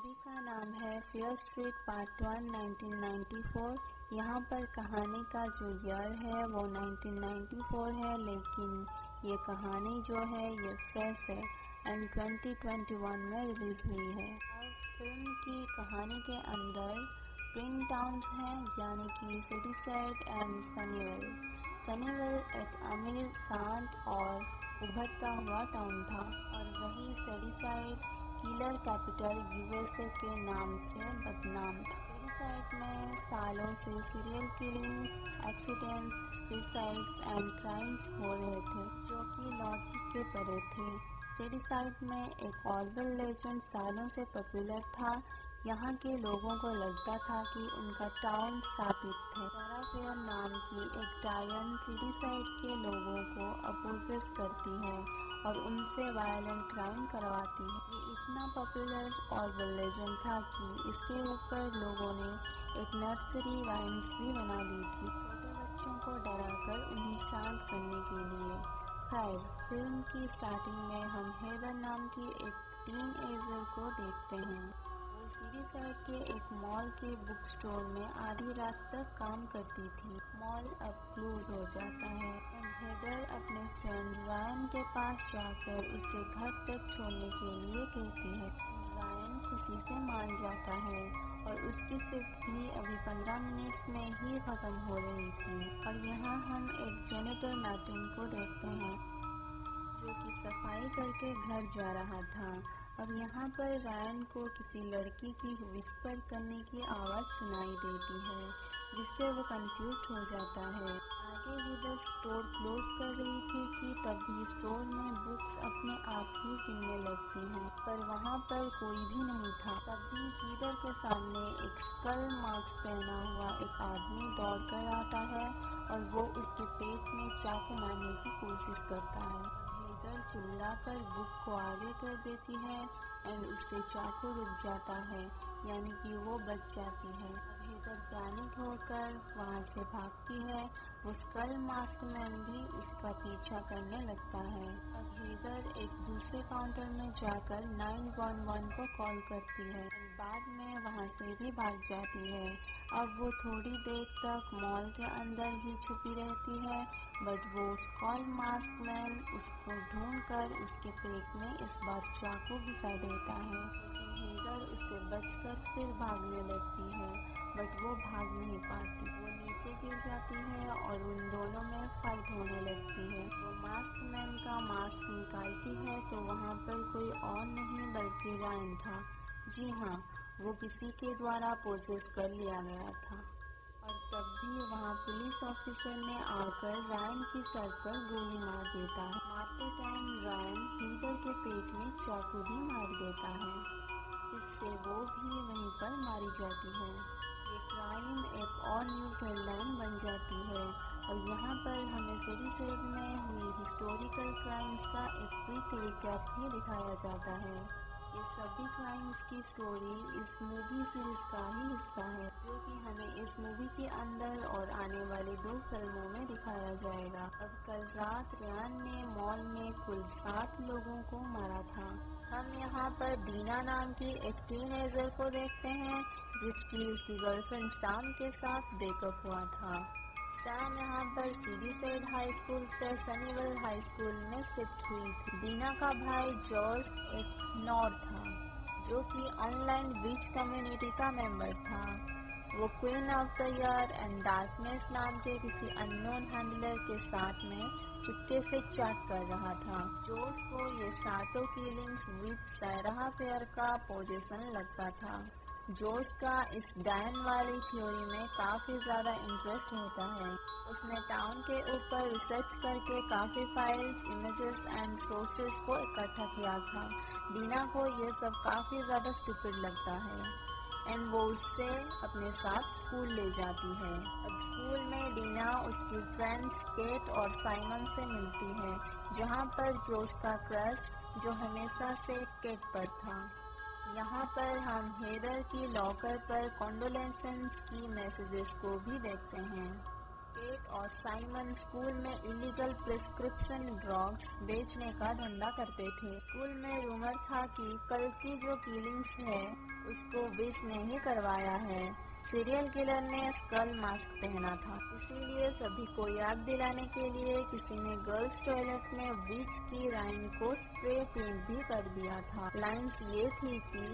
Movie का नाम है फेयर स्ट्रीट पार्ट 1 1994। यहाँ पर कहानी का जो ईयर है वो 1994 है, लेकिन ये कहानी जो है ये फ्रेश है एंड 2021 में रिलीज हुई है। अब फिल्म की कहानी के अंदर ट्विन टाउन्स हैं, यानी कि सिटीसाइड एंड सनीवेल। सनीवेल एक अमीर, शांत और उभरता हुआ टाउन था और वही सिटीसाइड किलर कैपिटल यूएसए के नाम से बदनाम था। सिटीसाइड में सालों से serial killings, accidents, suicides and crimes हो रहे थे जो कि लॉजिक के परे थे। सिटीसाइड में एक ऑर्बल लेजेंड सालों से पॉपुलर था। यहाँ के लोगों को लगता था कि उनका टाउन शापित थे। सारा फेयर नाम की एक डायन सिटीसाइड के लोगों को अपोजेस करती है और उनसे वायलेंट क्राइम करवाती है। ये इतना पॉपुलर और लेजेंड था कि इसके ऊपर लोगों ने एक नर्सरी राइम्स भी बना ली थी, छोटे बच्चों को डराकर उन्हें शांत करने के लिए। खैर, फिल्म की स्टार्टिंग में हम हेदर नाम की एक टीन एजर को देखते हैं। वो सिटीसाइड के एक मॉल के बुक स्टोर में आधी रात तक काम करती थी। मॉल अब क्लोज हो जाता है। हेदर अपने फ्रेंड रायन के पास जाकर उसे घर तक छोड़ने के लिए कहती है। रायन खुशी से मान जाता है और उसकी शिफ्ट भी अभी 15 मिनट्स में ही खत्म हो रही थी। और यहाँ हम एक जेनिटर मैर्टिन को देखते हैं जो कि सफाई करके घर जा रहा था। अब यहाँ पर रायन को किसी लड़की की विस्पर करने की आवाज़ सुनाई देती है, जिससे वो कंफ्यूज हो जाता है। आगे हीदर स्टोर क्लोज कर रही थी कि तभी स्टोर में बुक्स अपने आप ही गिरने लगती हैं, पर वहाँ पर कोई भी नहीं था। तभी हीदर के सामने एक स्कल मास्क पहना हुआ एक आदमी दौड़ कर आता है और वो उसके पेट में चाकू मारने की कोशिश करता है। हीदर चिल्लाकर बुक को आगे कर देती है एंड उससे चाकू रुक जाता है, यानी कि वो बच जाती है। हीदर पैनिक होकर वहाँ से भागती है। वो स्कल मास्क मैन भी उसका पीछा करने लगता है। अब हीदर एक दूसरे काउंटर में जाकर 911 को कॉल करती है। बाद में वहाँ से भी भाग जाती है। अब वो थोड़ी देर तक मॉल के अंदर ही छुपी रहती है, बट वो स्कल मास्क मैन उसको ढूंढकर उसके पेट में इस बार चाकू घुसा देता है। लेकिन हीदर उससे बचकर फिर भागने लगती है, बट वो भाग नहीं पाती। वो नीचे गिर जाती है और उन दोनों में फाइट होने लगती है। वो मास्क मैन का मास्क निकालती है तो वहाँ पर कोई और नहीं बल्कि रायन था। जी हाँ, वो किसी के द्वारा पोजेस कर लिया गया था। और तब भी वहाँ पुलिस ऑफिसर ने आकर रायन की सर पर गोली मार देता है। मारते टाइम रायन हीदर के पेट में चाकू भी मार देता है, इससे वो भी वहीं पर मारी जाती है। ये क्राइम एक और न्यूज़ हेडलाइन बन जाती है और यहाँ पर हमें सिटीसाइड में हुई हिस्टोरिकल क्राइम्स का एक क्विक रिकैप भी दिखाया जाता है। ये सभी क्राइम्स की स्टोरी इस मूवी सीरीज का ही हिस्सा है, जो कि हमें इस मूवी के अंदर और आने वाली 2 फिल्मों में दिखाया जाएगा। अब कल रात रायन ने मॉल में कुल 7 लोगों को मारा था। हम यहाँ पर डीना नाम की एक टीनेजर को देखते हैं जिसकी उसकी गर्लफ्रेंड सैम के साथ ब्रेकअप हुआ था। सैम यहाँ पर सिटीसाइड हाई स्कूल से सनीवेल हाई स्कूल में शिफ्ट हुई थी। डीना का भाई जॉर्ज एक नॉर्थ था जो कि ऑनलाइन बीच कम्युनिटी का मेंबर था। वो queen of the year and darkness नाम के किसी अननोन हैंडलर के साथ में चुपके से चैट कर रहा था। जॉर्ज को ये सातों किलिंग्स विद सारा फेयर का पोजीशन लगता था। जॉर्ज का इस डायन वाली थ्योरी में काफ़ी ज़्यादा इंटरेस्ट होता है। उसने टाउन के ऊपर रिसर्च करके काफ़ी फाइल्स, इमेजेस एंड सोर्सेस को इकट्ठा किया था। डीना को ये सब काफ़ी ज़्यादा स्टूपिड लगता है एंड वो उससे अपने साथ स्कूल ले जाती है। अब स्कूल में डीना उसकी फ्रेंड्स केट और साइमन से मिलती है, जहाँ पर जॉर्ज का क्रश जो हमेशा से केट पर था। यहाँ पर हम हेदर की लॉकर पर कॉन्डोलेंसेस की मैसेजेस को भी देखते हैं। केट और साइमन स्कूल में इलीगल प्रिस्क्रिप्शन ड्रग्स बेचने का धंधा करते थे। स्कूल में रूमर था कि कल की जो किलिंग्स है उसको विच ने ही करवाया है। सीरियल किलर ने स्कल मास्क पहना था, इसीलिए सभी को याद दिलाने के लिए किसी ने गर्ल्स टॉयलेट में विच की राइन को स्प्रे पेंट भी कर दिया था। लाइंस ये थी कि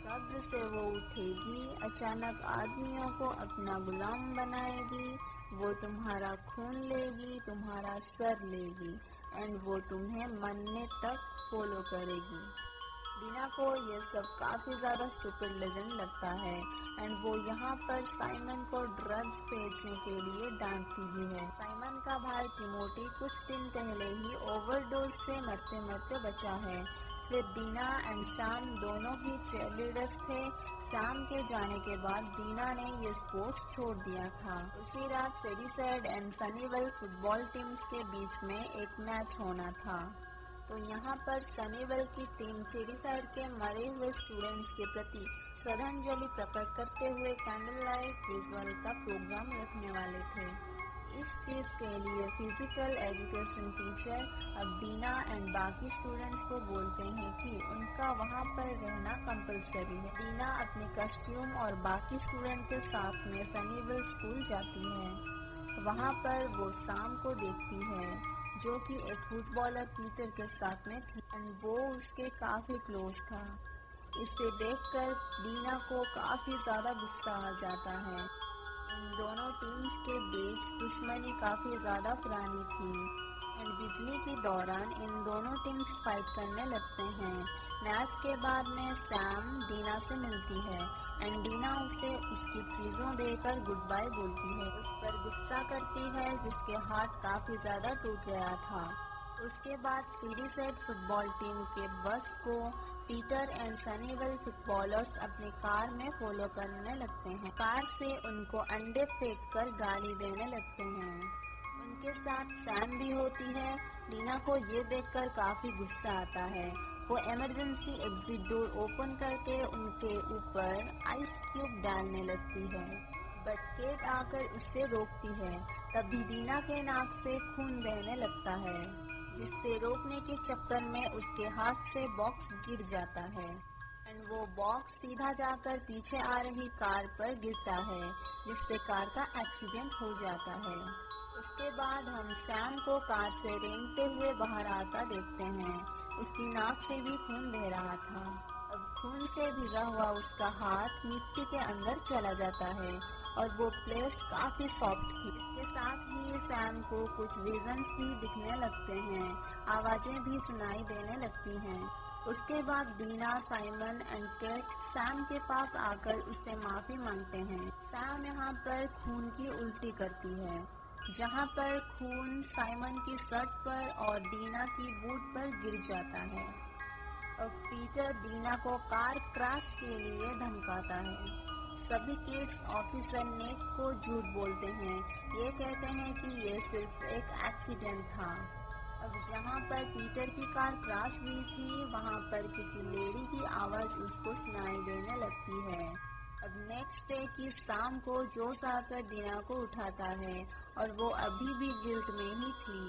कब्र से वो उठेगी, अचानक आदमियों को अपना गुलाम बनाएगी, वो तुम्हारा खून लेगी, तुम्हारा सर लेगी एंड वो तुम्हें मरने तक फॉलो करेगी। डीना को ये सब काफी ज्यादा स्टूपिड लेजेंड लगता है एंड वो यहाँ पर साइमन को ड्रग्स बेचने के लिए डांटती भी है। साइमन का भाई टिमोटी कुछ दिन पहले ही ओवरडोज से मरते मरते बचा है। फिर डीना एंड सैम दोनों ही चीयरलीडर्स थे। सैम के जाने के बाद डीना ने ये स्पोर्ट्स छोड़ दिया था। उसी रात सेडीसाइड एंड सनीवेल फुटबॉल टीम्स के बीच में एक मैच होना था। तो यहाँ पर सनीवेल की टीम सेडीसाइड के मरे हुए स्टूडेंट्स के प्रति श्रद्धांजलि प्रकट करते हुए कैंडल लाइट विजुअल का प्रोग्राम रखने वाले थे। इस चीज के लिए फिजिकल एजुकेशन टीचर अब डीना एंड बाकी स्टूडेंट्स को बोलते हैं कि उनका वहाँ पर रहना कंपलसरी है। डीना अपने कॉस्ट्यूम और बाकी स्टूडेंट के साथ में सनीवेल स्कूल जाती है। वहाँ पर वो सैम को देखती है जो कि एक फुटबॉलर पीटर के साथ में थी एंड वो उसके काफी क्लोज था। इसे देखकर डीना को काफी ज्यादा गुस्सा आ जाता है। इन दोनों टीम्स के बीच दुश्मनी काफी ज्यादा पुरानी थी एंड बिजली के दौरान इन दोनों टीम्स फाइट करने लगते हैं। मैच के बाद में सैम डीना से मिलती है एंड डीना उसे उसकी चीजों देकर गुड बाय बोलती है। उस पर गुस्सा करती है जिसके हाथ काफी ज्यादा टूट गया था। उसके बाद सीडीसाइड फुटबॉल टीम के बस को पीटर एंड सनीवेल फुटबॉलर्स अपनी कार में फॉलो करने लगते हैं। कार से उनको अंडे फेंक कर गाली देने लगते हैं। उनके साथ सैम भी होती है। डीना को ये देखकर काफी गुस्सा आता है। वो इमरजेंसी एग्जिट डोर ओपन करके उनके ऊपर आइस क्यूब डालने लगती है, बट केट आकर उससे रोकती है। तभी डीना के नाक से खून बहने लगता है, जिससे रोकने के चक्कर में उसके हाथ से बॉक्स गिर जाता है एंड वो बॉक्स सीधा जाकर पीछे आ रही कार पर गिरता है, जिससे कार का एक्सीडेंट हो जाता है। उसके बाद हम सैम को कार से रेंगते हुए बाहर आता देखते हैं। उसकी नाक से भी खून बह रहा था। अब खून से भिगा हुआ उसका हाथ मिट्टी के अंदर चला जाता है और वो प्लेस काफी सॉफ्ट थी। इसके साथ ही सैम को कुछ विजन्स भी दिखने लगते हैं, आवाजें भी सुनाई देने लगती हैं। उसके बाद Dina, Simon and cat Sam के पास आकर उससे माफी मांगते हैं। सैम यहाँ पर खून की उल्टी करती है, जहाँ पर खून साइमन की शर्ट पर और डीना की बूट पर गिर जाता है। अब पीटर डीना को कार क्रैश के लिए धमकाता है। सभी किड्स ऑफिसर नेक को झूठ बोलते हैं। ये कहते हैं कि ये सिर्फ एक एक्सीडेंट था। अब जहाँ पर पीटर की कार क्रैश हुई थी, वहाँ पर किसी लेडी की आवाज उसको सुनाई देने लगती है। अब नेक्स्ट डे की शाम को जोश आकर डीना को उठाता है और वो अभी भी गिल्ट में ही थी।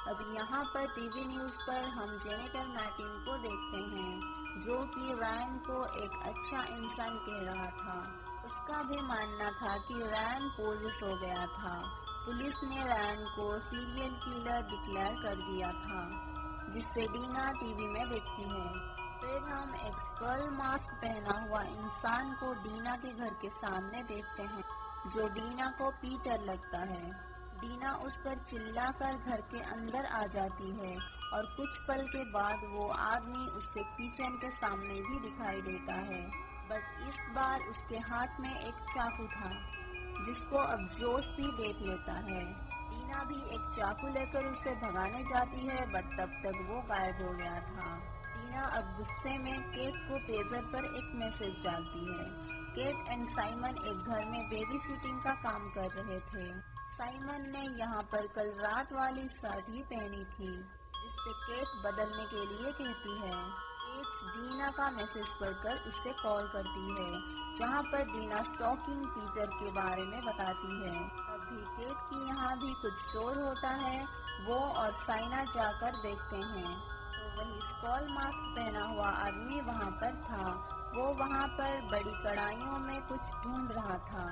अब यहाँ पर टीवी न्यूज पर हम जेनिफर मार्टिन को देखते हैं, जो कि रायन को एक अच्छा इंसान कह रहा था। उसका भी मानना था कि रायन पोजेस हो गया था। पुलिस ने रायन को सीरियल किलर डिक्लेयर कर दिया था, जिससे डीना टीवी में देखती है। फिर हम एक स्कल मास्क पहना हुआ इंसान को डीना के घर के सामने देखते हैं, जो डीना को पीटर लगता है। डीना उस पर चिल्लाकर घर के अंदर आ जाती है और कुछ पल के बाद वो आदमी उससे किचन के सामने भी दिखाई देता है, बट इस बार उसके हाथ में एक चाकू था, जिसको अब जोश भी देख लेता है। डीना भी एक चाकू लेकर उसे भगाने जाती है, बट तब तक वो गायब हो गया था। डीना अब गुस्से में केट को पेजर पर एक मैसेज डालती है। केट एंड साइमन एक घर में बेबी सिटिंग का काम कर रहे थे। साइमन ने यहाँ पर कल रात वाली शर्ट ही पहनी थी, जिससे केट बदलने के लिए कहती है। केट डीना का मैसेज पढ़कर उससे कॉल करती है, जहाँ पर डीना स्टॉकिंग पीटर के बारे में बताती है। तभी केट की यहाँ भी कुछ शोर होता है। वो और साइना जाकर देखते हैं तो वही स्कॉल मास्क पहना हुआ आदमी वहाँ पर था। वो वहाँ पर बड़ी कढ़ाइयों में कुछ ढूंढ रहा था।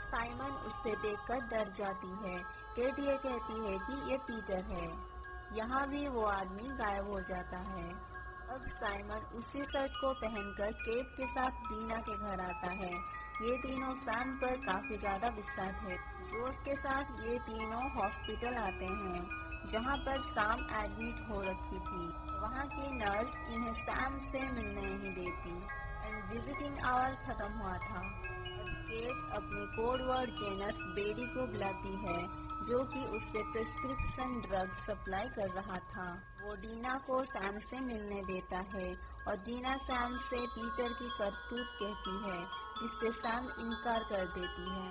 साइमन उससे देखकर डर जाती है। केट ये कहती है कि ये पीटर है। यहाँ भी वो आदमी गायब हो जाता है। अब साइमन उसी शर्ट को पहनकर केट के साथ डीना के घर आता है। ये तीनों सैम पर काफी ज्यादा गुस्सा थे। जोश के साथ ये तीनों हॉस्पिटल आते हैं, जहाँ पर सैम एडमिट हो रखी थी। वहाँ की नर्स इन्हें सैम से मिलने नहीं देती एंड विजिटिंग आवर खत्म हुआ था। अब केट अपने कोड वर्ड जेनस बेरी को बुलाती है, जो कि उससे प्रिस्क्रिप्शन ड्रग सप्लाई कर रहा था। वो डीना को सैम से मिलने देता है और डीना सैम से पीटर की करतूत कहती है, जिससे सैम इनकार कर देती है।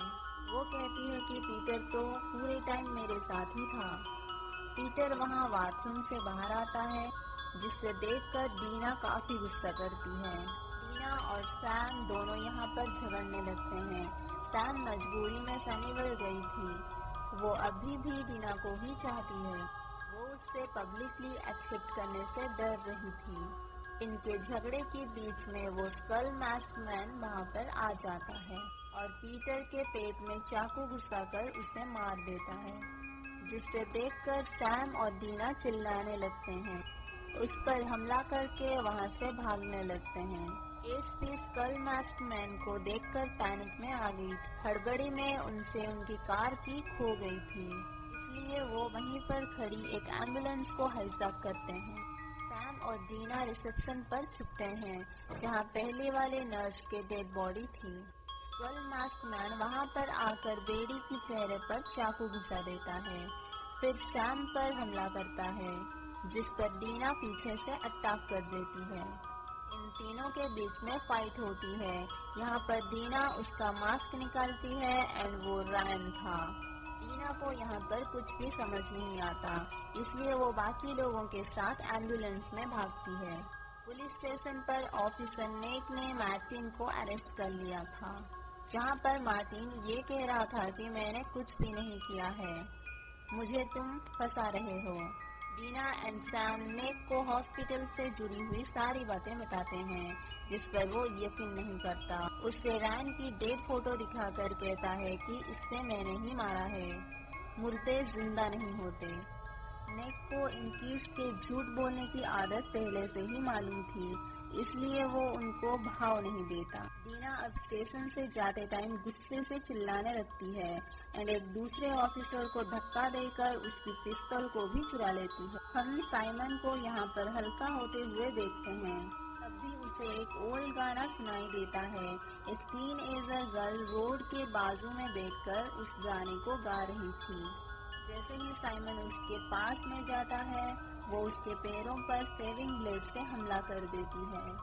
वो कहती है कि पीटर तो पूरे टाइम मेरे साथ ही था। पीटर वहाँ बाथरूम से बाहर आता है, जिससे देखकर डीना काफी गुस्सा करती है। डीना और सैम दोनों यहाँ पर झगड़ने लगते हैं। सैम मजबूरी में सनीवल गई थी। वो अभी भी डीना को ही चाहती है। वो उससे पब्लिकली एक्सेप्ट करने से डर रही थी। इनके झगड़े के बीच में वो स्कल मास्क मैन वहाँ पर आ जाता है और पीटर के पेट में चाकू घुसाकर उसे मार देता है, जिससे देखकर सैम और डीना चिल्लाने लगते हैं। उस पर हमला करके वहाँ से भागने लगते हैं। एसपी स्कल मास्क मैन को देखकर पैनिक में आ गई। हड़बड़ी में उनसे उनकी कार की खो गई थी, इसलिए वो वहीं पर खड़ी एक एम्बुलेंस को हाईजैक करते हैं। सैम और डीना रिसेप्शन पर छुपते हैं, जहाँ पहले वाले नर्स के डेड बॉडी थी। स्कल मास्क मैन वहाँ पर आकर बेरी की चेहरे पर चाकू घुसा देता है, फिर सैम पर हमला करता है, जिस पर डीना पीछे से अटैक कर देती है। इन तीनों के बीच में फाइट होती है। यहाँ पर डीना उसका मास्क निकालती है एंड वो रायन था। डीना को यहाँ पर कुछ भी समझ नहीं आता, इसलिए वो बाकी लोगों के साथ एम्बुलेंस में भागती है। पुलिस स्टेशन पर ऑफिसर नेक ने मार्टिन को अरेस्ट कर लिया था, जहाँ पर मार्टिन ये कह रहा था कि मैंने कुछ भी नहीं किया है, मुझे तुम फंसा रहे हो। डीना एंड सैम नेक को हॉस्पिटल से जुड़ी हुई सारी बातें बताते हैं, जिस पर वो यकीन नहीं करता। उससे रैन की डेड फोटो दिखाकर कहता है कि इससे मैंने ही मारा है, मुर्दे जिंदा नहीं होते। नेक को इनकी के झूठ बोलने की आदत पहले से ही मालूम थी, इसलिए वो उनको भाव नहीं देता। डीना अब स्टेशन से जाते टाइम गुस्से से चिल्लाने लगती है एंड एक दूसरे ऑफिसर को धक्का देकर उसकी पिस्तौल को भी चुरा लेती है। हम साइमन को यहाँ पर हल्का होते हुए देखते हैं। तब भी उसे एक ओल्ड गाना सुनाई देता है। एक टीनएजर गर्ल रोड के बाजू में बैठकर उस गाने को गा रही थी। जैसे ही साइमन उसके पास में जाता है, वो उसके पैरों पर सेविंग ब्लेड से हमला कर देती है।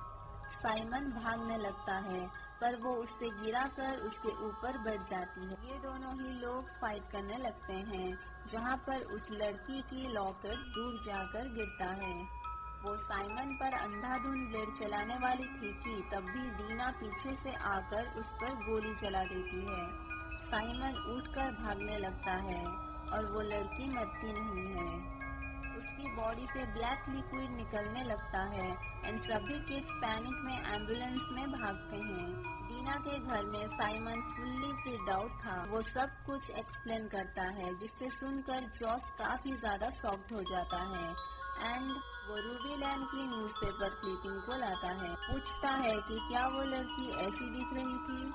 साइमन भागने लगता है, पर वो उससे गिराकर उसके ऊपर बैठ जाती है। ये दोनों ही लोग फाइट करने लगते हैं, जहाँ पर उस लड़की की लॉकेट दूर जाकर गिरता है। वो साइमन पर अंधाधुंध ब्लेड चलाने वाली थी कि तब भी डीना पीछे से आकर उस पर गोली चला देती है। साइमन उठकर भागने लगता है और वो लड़की मरती नहीं है। उसकी बॉडी से ब्लैक लिक्विड निकलने लगता है एंड सभी किड्स पैनिक में एम्बुलेंस में भागते हैं। डीना के घर में साइमन फुल्ली फ्रीड आउट था। वो सब कुछ एक्सप्लेन करता है, जिससे सुनकर जॉस काफी ज्यादा शॉक्ड हो जाता है एंड वो रूबी लैंड की न्यूज़पेपर क्लिपिंग को लाता है। पूछता है कि क्या वो लड़की ऐसी दिख रही थी,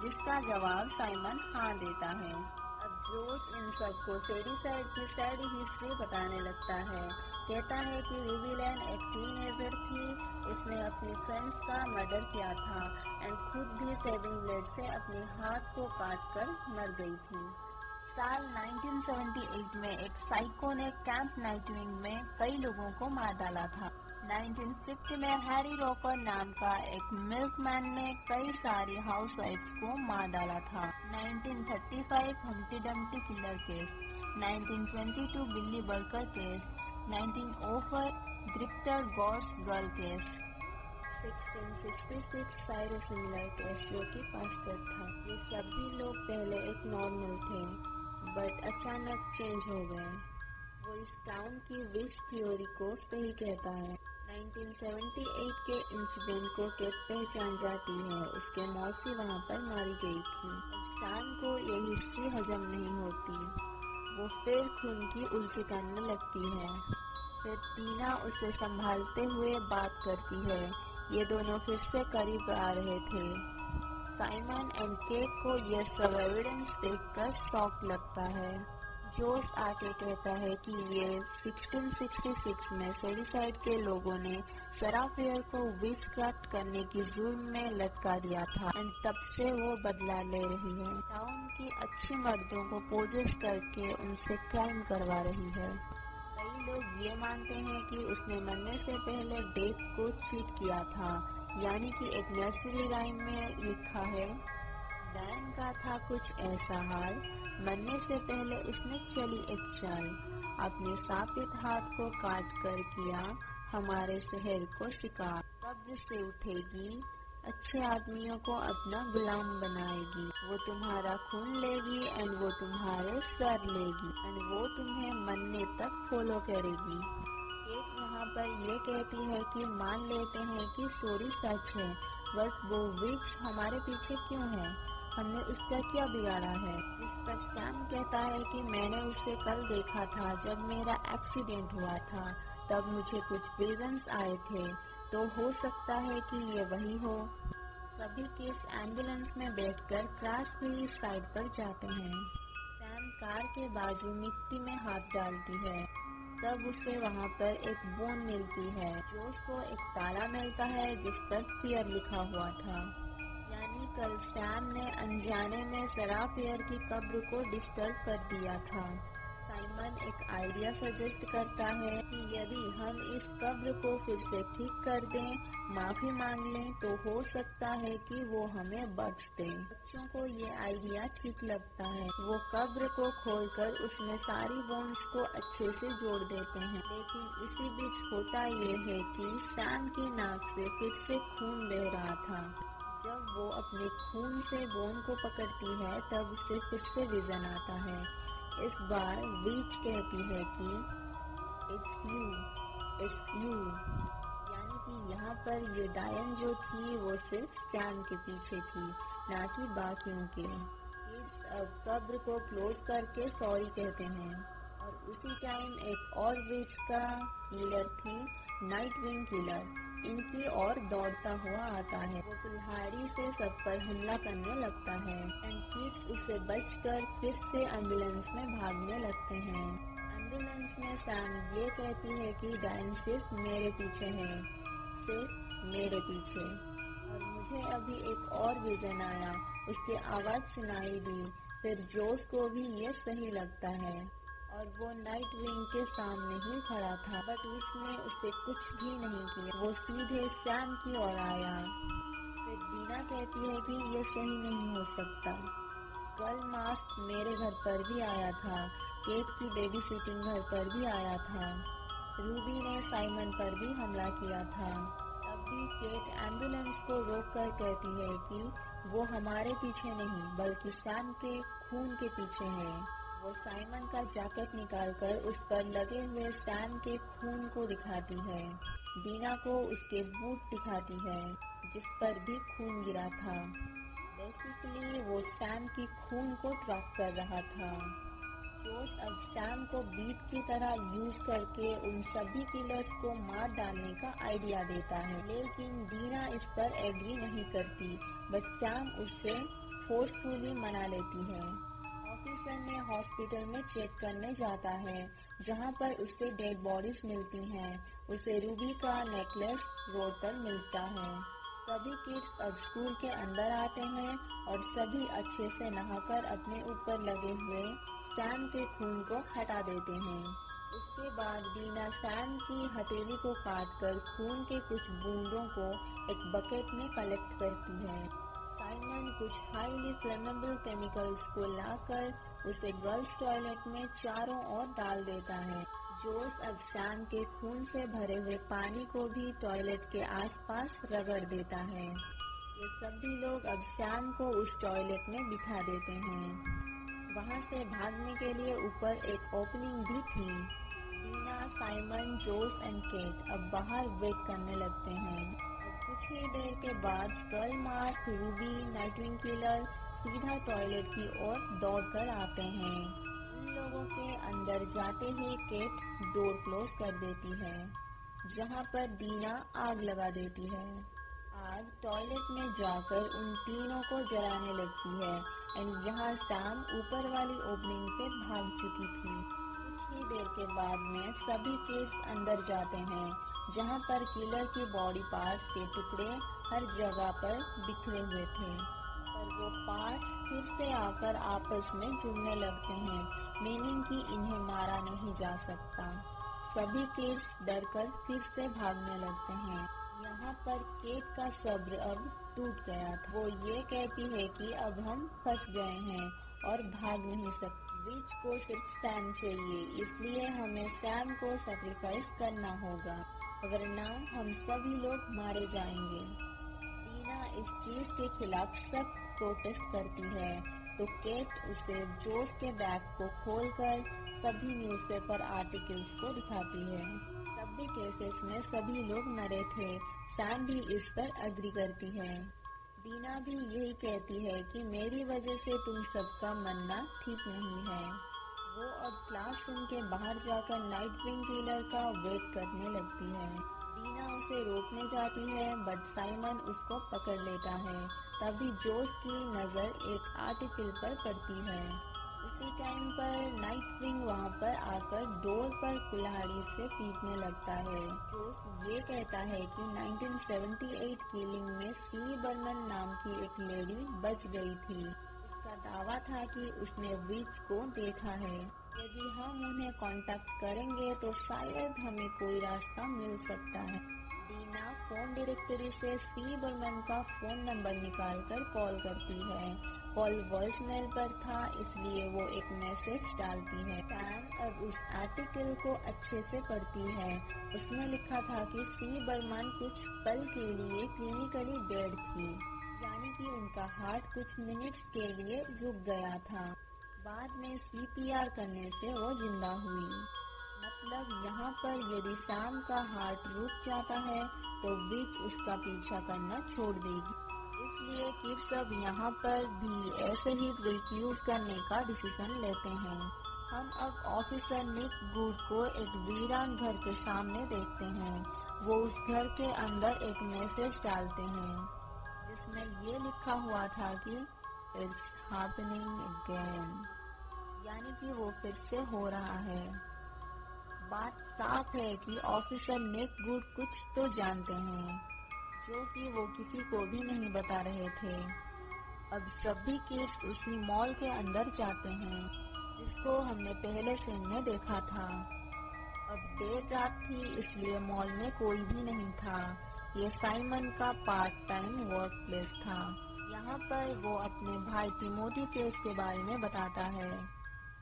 जिसका जवाब साइमन हाँ देता है। जोस इन सबको सेडी साइड की सैड हिस्ट्री बताने लगता है। कहता है कि रूबी लैन एक टीनएजर थी, उसने अपनी फ्रेंड्स का मर्डर किया था एंड खुद भी सेविंग ब्लेड से अपने हाथ को काटकर मर गई थी। साल 1978 में एक साइको ने कैंप नाइटविंग में कई लोगों को मार डाला था। 1950 में हैरी रॉकर नाम का एक मिल्कमैन ने कई सारी हाउसवाइफ्स को मार डाला था। 1935 Humpty Dumpty killer case, 1922 Billy Barker case, 1904 ग्रिप्टर गॉर्स गर्ल केस, 1666 साइरस मिलर कैसियो के पास पर था। ये सभी लोग पहले एक नॉर्मल थे, बट अचानक चेंज हो गए। वो इस टाउन की विश थ्योरी को सही कहता है। 1978 के इंसिडेंट को केट पहचान जाती है। उसके मौसी वहाँ पर मारी गई थी। सैम को ये हिस्ट्री हजम नहीं होती। वो फिर खून की उल्टी करने लगती है। फिर टीना उसे संभालते हुए बात करती है। ये दोनों फिर से करीब आ रहे थे। साइमन एंड केट को यह सब एविडेंस देखकर शॉक लगता है। जोस आके कहता है कि ये 1666 में सेडिसाइड के लोगों ने सरा फेयर को विचक्राफ्ट करने की जुर्म में लटका दिया था एंड तब से वो बदला ले रही है। टाउन की अच्छी मर्दों को पोजेस करके उनसे क्राइम करवा रही है। कई लोग ये मानते हैं कि उसने मरने से पहले डेथ को चीट किया था, यानी कि एक नर्सरी राइम में लिखा है, डैन का था कुछ ऐसा हाल, मरने से पहले उसने चली एक चाल, अपने साबित हाथ को काट कर किया हमारे शहर को शिकार। कब्र से उठेगी, अच्छे आदमियों को अपना गुलाम बनाएगी। वो तुम्हारा खून लेगी एंड वो तुम्हारे सर लेगी एंड वो तुम्हें मरने तक फॉलो करेगी। केट यहाँ पर ये कहती है कि मान लेते हैं कि स्टोरी सच है, बट वो विच हमारे पीछे क्यों है? हमने उसका क्या बिगाड़ा है? जिस पर सैम कहता है कि मैंने उसे कल देखा था जब मेरा एक्सीडेंट हुआ था, तब मुझे कुछ विजन्स आए थे, तो हो सकता है कि ये वही हो। सभी केस एम्बुलेंस में बैठकर क्रैश हुई साइड पर जाते हैं। सैम कार के बाजू मिट्टी में हाथ डालती है, तब उसे वहाँ पर एक बोन मिलती है। जोस को एक ताला मिलता है जिस पर फियर लिखा हुआ था, यानी कल सैम ने अनजाने में सरा फेयर की कब्र को डिस्टर्ब कर दिया था। साइमन एक आइडिया सजेस्ट करता है कि यदि हम इस कब्र को फिर से ठीक कर दें, माफी मांग लें, तो हो सकता है कि वो हमें बख्श दें। बच्चों को ये आइडिया ठीक लगता है। वो कब्र को खोलकर उसमें सारी बोन्स को अच्छे से जोड़ देते हैं, लेकिन इसी बीच होता ये है कि सैम की नाक से फिर से खून बह रहा था। जब वो अपने खून से बोन को पकड़ती है, तब उसे फिर से विजन आता है। इस बार विच कहती है कि इट्स यू, यानी कि यहाँ पर ये डायन जो थी वो सिर्फ सैम के पीछे थी, ना कि बाकियों के। किड्स अब कब्र को क्लोज करके सॉरी कहते हैं और उसी टाइम एक और विच का किलर थी, नाइटविंग किलर, इनकी ओर दौड़ता हुआ आता है। वो कुल्हाड़ी से सब पर हमला करने लगता है एंड किड्स उसे बचकर फिर से एम्बुलेंस में भागने लगते हैं। एम्बुलेंस में सैम ये कहती है कि डायन सिर्फ मेरे पीछे है, सिर्फ मेरे पीछे। और मुझे अभी एक और विजन आया, उसकी आवाज सुनाई दी। फिर जोस को भी ये सही लगता है और वो नाइट विंग के सामने ही खड़ा था, बट उसने उसे कुछ भी नहीं किया। वो सीधे सैम की ओर आया। फिर दीना कहती है कि ये सही नहीं हो सकता। कल मास्क मेरे घर पर भी आया था, केट की बेबी सिटिंग घर पर भी आया था, रूबी ने साइमन पर भी हमला किया था। तब भी केट एम्बुलेंस को रोककर कहती है कि वो हमारे पीछे नहीं बल्कि सैम के खून के पीछे है। वो साइमन का जैकेट निकालकर उस पर लगे हुए सैम के खून को दिखाती है। दीना को उसके बूट दिखाती है जिस पर भी खून गिरा था। बेसिकली वो सैम की खून को ट्रैक कर रहा था। जोस अब सैम को बीट की तरह यूज करके उन सभी किलर्स को मार डालने का आइडिया देता है, लेकिन दीना इस पर एग्री नहीं करती, बट सैम उससे फोर्सफुली मना लेती है। ऑफिसर ने हॉस्पिटल में चेक करने जाता है, जहां पर उसे डेड बॉडीज मिलती हैं। उसे रूबी का नेकलेस रोड पर मिलता है। सभी किड्स अब स्कूल के अंदर आते हैं और सभी अच्छे से नहाकर अपने ऊपर लगे हुए सैम के खून को हटा देते हैं। उसके बाद दीना सैम की हथेली को काटकर खून के कुछ बूंदों को एक बकेट में कलेक्ट करती है। साइमन कुछ हाईली फ्लेमेबल केमिकल्स को लाकर उसे गर्ल्स टॉयलेट में चारों ओर डाल देता है। जोस अब सैम के खून से भरे हुए पानी को भी टॉयलेट के आसपास रगड़ देता है। ये सभी लोग अब सैम को उस टॉयलेट में बिठा देते हैं। वहाँ से भागने के लिए ऊपर एक ओपनिंग भी थी। Dina, Simon, Jose and cat अब बाहर वेट करने लगते हैं। अब कुछ ही देर के बाद skull mask, Ruby, Nightwing killer सीधा टॉयलेट की ओर दौड़कर आते हैं। उन लोगों के अंदर जाते ही केट डोर क्लोज कर देती है, जहाँ पर डीना आग लगा देती है। आग टॉयलेट में जाकर उन तीनों को जलाने लगती है एंड जहाँ सैम ऊपर वाली ओपनिंग से भाग चुकी थी। कुछ ही देर के बाद में सभी किड्स अंदर जाते हैं, जहाँ पर किलर की बॉडी पार्ट्स के टुकड़े हर जगह पर बिखरे हुए थे। पर वो पार्ट्स फिर से आकर आपस में जुड़ने लगते हैं, मीनिंग कि इन्हें मारा नहीं जा सकता। सभी किड्स डरकर फिर से भागने लगते हैं। यहाँ पर केट का सब्र अब टूट गया था। वो ये कहती है कि अब हम फंस गए हैं और भाग नहीं सकते। विच को सिर्फ सैम चाहिए, इसलिए हमें सैम को सैक्रिफाइस करना होगा, वरना हम सभी लोग मारे जाएंगे। डीना इस चीज के खिलाफ सख्त प्रोटेस्ट करती है, तो केट उसे जोस के बैग को खोलकर सभी न्यूज़पेपर आर्टिकल्स को दिखाती है। सभी केसेस में सभी लोग मरे थे। सैम भी इस पर एग्री करती है। डीना भी यही कहती है कि मेरी वजह से तुम सबका मरना ठीक नहीं है। वो अब क्लासरूम के बाहर जाकर नाइटविंग किलर का वेट करने लगती है। डीना उसे रोकने जाती है, बट साइमन उसको पकड़ लेता है। तभी जोस की नजर एक आर्टिकल पर पड़ती है। उसी टाइम पर नाइटविंग वहाँ पर आकर डोर पर कुल्हाड़ी से पीटने लगता है। जोस ये कहता है कि 1978 किलिंग में सी बर्मन नाम की एक लेडी बच गई थी। उसका दावा था कि उसने विच को देखा है। यदि हम उन्हें कांटेक्ट करेंगे तो शायद हमें कोई रास्ता मिल सकता है। डीना फोन डायरेक्टरी से सी बर्मन का फोन नंबर निकालकर कॉल करती है। कॉल वॉइसमेल पर था, इसलिए वो एक मैसेज डालती है। सैम अब उस आर्टिकल को अच्छे से पढ़ती है। उसमें लिखा था कि सी बर्मन कुछ पल के लिए क्लिनिकली डेड थी, यानी कि उनका हार्ट कुछ मिनट्स के लिए रुक गया था। बाद में CPR करने से वो जिंदा हुई। मतलब यहाँ पर यदि सैम का हार्ट रुक जाता है तो विच उसका पीछा करना छोड़ देगी। इसलिए किड्स अब यहाँ पर भी ऐसे ही ट्रिक यूज करने का डिसीजन लेते हैं। हम अब ऑफिसर निक गुड को एक वीरान घर के सामने देखते हैं। वो उस घर के अंदर एक मैसेज डालते हैं, जिसमें ये लिखा हुआ था कि इट्स हैपनिंग अगेन, यानी कि वो फिर से हो रहा है। बात साफ है कि ऑफिसर निक गुड कुछ तो जानते हैं, जो कि वो किसी को भी नहीं बता रहे थे। अब सभी किड्स उसी मॉल के अंदर जाते हैं, जिसको हमने पहले सीन में देखा था। अब देर रात थी, इसलिए मॉल में कोई भी नहीं था। ये साइमन का पार्ट टाइम वर्क प्लेस था। यहाँ पर वो अपने भाई टिमोथी केस के बारे में बताता है,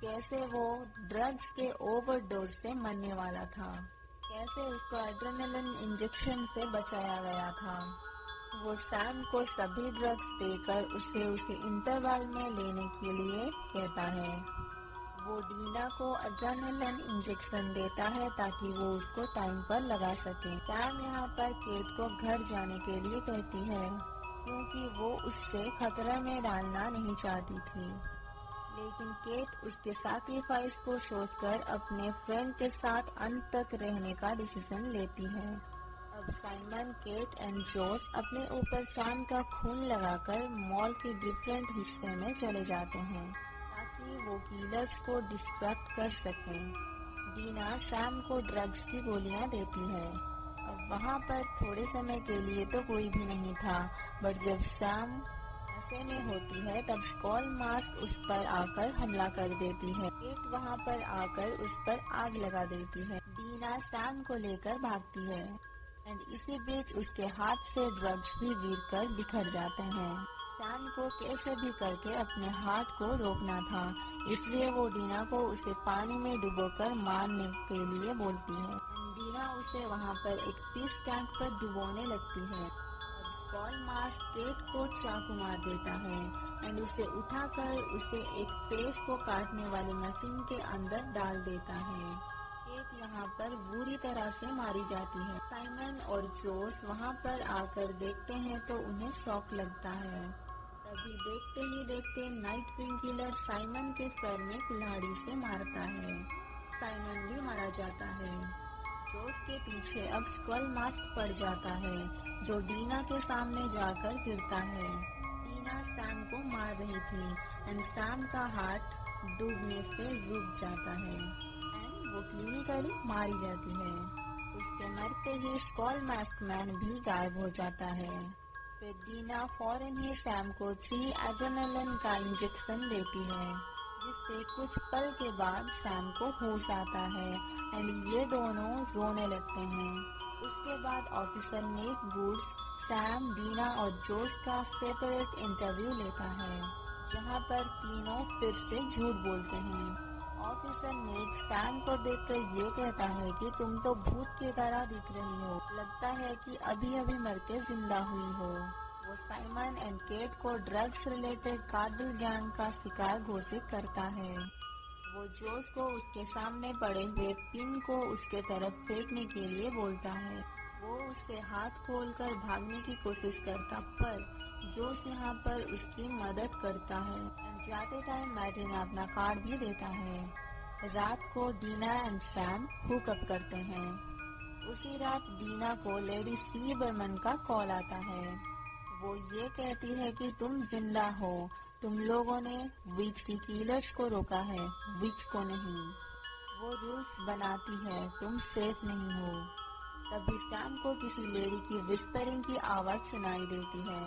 कैसे वो ड्रग्स के ओवरडोज से मरने वाला था, कैसे उसको एड्रेनलिन इंजेक्शन से बचाया गया था। वो सैम को सभी ड्रग्स देकर उसे इंटरवल में लेने के लिए कहता है। वो डीना को एड्रेनलिन इंजेक्शन देता है ताकि वो उसको टाइम पर लगा सके। सैम यहाँ पर केट को घर जाने के लिए कहती है, क्योंकि वो उससे खतरे में डालना नहीं चाहती थी। लेकिन केट उसके सैक्रिफाइस को सोचकर अपने फ्रेंड के साथ अंत तक रहने का डिसीजन लेती है। अब साइमन, केट एंड जोस अपने ऊपर सैम का खून लगाकर मॉल के डिफरेंट हिस्से में चले जाते हैं, ताकि वो किलर्स को डिस्ट्रैक्ट कर सकें। डीना सैम को ड्रग्स की गोलियां देती है। अब वहाँ पर थोड़े समय के लिए तो कोई भी नहीं था, बट जब सैम में होती है तब स्कॉल मास्क उस पर आकर हमला कर देती है। केट वहाँ पर आकर उस पर आग लगा देती है। डीना सैम को लेकर भागती है एंड इसी बीच उसके हाथ से ड्रग्स भी गिरकर बिखर जाते हैं। सैम को कैसे भी करके अपने हार्ट को रोकना था, इसलिए वो डीना को उसे पानी में डुबोकर मारने के लिए बोलती है। डीना उसे वहाँ पर एक फिश टैंक पर डुबोने लगती है। स्कॉल मास्क केट को चाकू मार देता है एंड उसे उठाकर उसे एक फेस को काटने वाली मशीन के अंदर डाल देता है। केट यहाँ पर बुरी तरह से मारी जाती है। साइमन और जोस वहाँ पर आकर देखते हैं तो उन्हें शॉक लगता है। तभी देखते ही देखते नाइट विंग किलर साइमन के सर में कुल्हाड़ी से मारता है। साइमन भी मारा जाता है। जोस के पीछे अब स्कल मास्क पड़ जाता है जो डीना के सामने जाकर गिरता है। डीना सैम को मार रही थी एंड सैम का हार्ट डूबने से रुक जाता है एंड वो क्लिनिकली मारी जाती है। उसके मरते ही स्कल मास्क मैन भी गायब हो जाता है। फिर डीना फौरन ही सैम को 3 एड्रेनालिन का इंजेक्शन देती है, जिससे कुछ पल के बाद सैम को होश आता है एंड ये दोनों रोने लगते हैं। उसके बाद officer net woods Sam, Dina और जोस का सेपरेट इंटरव्यू लेता है, जहां पर तीनों फिर से झूठ बोलते हैं। ऑफिसर नेट सैम को देखकर ये कहता है कि तुम तो भूत की तरह दिख रही हो, लगता है कि अभी अभी मर के जिंदा हुई हो। वो साइमन एंड केट को ड्रग्स रिलेटेड कार्टेल गैंग का शिकार घोषित करता है। वो जोस को उसके सामने पड़े हुए पिन को उसके तरफ फेंकने के लिए बोलता है। वो उससे हाथ खोलकर भागने की कोशिश करता, पर जोस यहाँ पर उसकी मदद करता है। जाते टाइम मैटिन अपना कार्ड भी देता है। रात को डीना एंड सैम हुकअप करते हैं। उसी रात डीना को लेडी सी बर्मन का कॉल आता है। वो ये कहती है कि तुम जिंदा हो, तुम लोगों ने विच की किलर्स को रोका है, विच को नहीं। वो रूल्स बनाती है, तुम सेफ नहीं हो। तभी सैम को किसी लेडी की विस्परिंग की आवाज सुनाई देती है,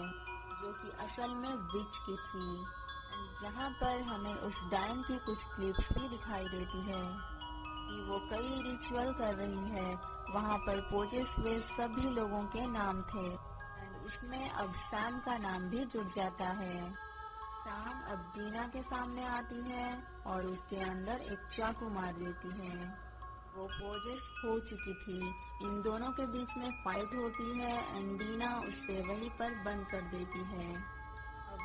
जो कि असल में विच की थी। यहाँ पर हमें उस डायन की कुछ क्लिप्स भी दिखाई देती है कि वो कई रिचुअल कर रही है। वहाँ पर पोजेस हुए सभी लोगों के नाम थे एंड उसमें अब सैम का नाम भी जुड़ जाता है। सैम अब डीना के सामने आती है और उसके अंदर एक चाकू मार देती है। वो पोजेस हो चुकी थी। इन दोनों के बीच में फाइट होती है एंड डीना उससे वहीं पर बंद कर देती है।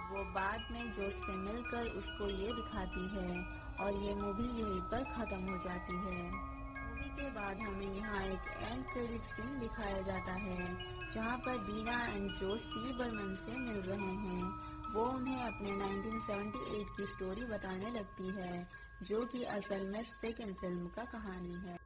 वो बाद में जोस से मिलकर उसको ये दिखाती है और ये मूवी यहीं पर खत्म हो जाती है। मूवी के बाद हमें यहाँ एक एंड क्रेडिट सीन दिखाया जाता है, जहाँ पर डीना एंड जोस सी बर्मन से मिल रहे हैं। वो उन्हें अपने 1978 की स्टोरी बताने लगती है, जो कि असल में सेकंड फिल्म का कहानी है।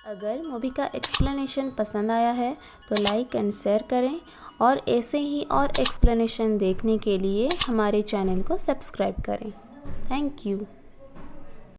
अगर मूवी का एक्सप्लेनेशन पसंद आया है तो लाइक एंड शेयर करें और ऐसे ही और एक्सप्लेनेशन देखने के लिए हमारे चैनल को सब्सक्राइब करें। Thank you.